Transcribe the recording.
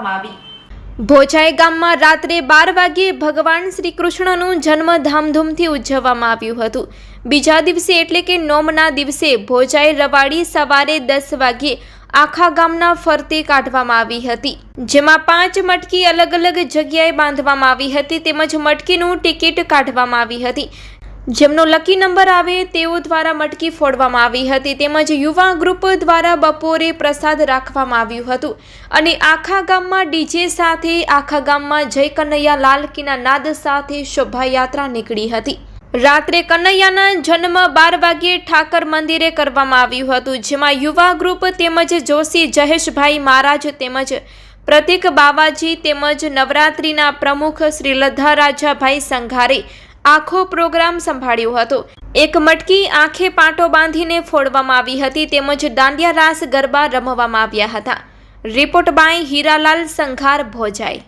કરવામાં આવી। ભોજાઈ ગામમાં રાત્રે 12 વાગ્યે ભગવાન શ્રી કૃષ્ણનું જન્મ ધામધૂમથી ઉજવવામાં આવ્યું હતું। બીજા દિવસે એટલે કે નોમના દિવસે ભોજાઈ રવાડી સવારે 10 વાગ્યે આખા ગામના ફરતે કાઢવામાં આવી હતી, જેમાં 5 મટકી અલગ અલગ જગ્યાએ બાંધવામાં આવી હતી તેમજ મટકીનું ટિકિટ કાઢવામાં આવી હતી। જેમનો લકી નંબર આવે તેઓ દ્વારા મટકી ફોડવામાં આવી હતી તેમજ યુવા ગ્રુપ દ્વારા બપોરે પ્રસાદ રાખવામાં આવ્યું હતું અને આખા ગામમાં ડીજે સાથે આખા ગામમાં જય કનૈયા લાલ કીના નાદ સાથે શોભાયાત્રા નીકળી હતી। રાત્રે કનૈયાના જન્મ 12 વાગ્યે ઠાકર મંદિરે કરવામાં આવ્યું હતું, જેમાં યુવા ગ્રુપ તેમજ જોશી જયેશભાઈ મહારાજ તેમજ પ્રતિક બાવાજી તેમજ નવરાત્રિના પ્રમુખ શ્રી લધા રાજાભાઈ સંઘારે આખો પ્રોગ્રામ સંભાળ્યો હતો। એક મટકી આંખે પાટો બાંધીને ફોડવામાં આવી હતી તેમજ દાંડિયા રાસ ગરબા રમવામાં આવ્યા હતા। Report by Hiralal Sanghar, Bhojai.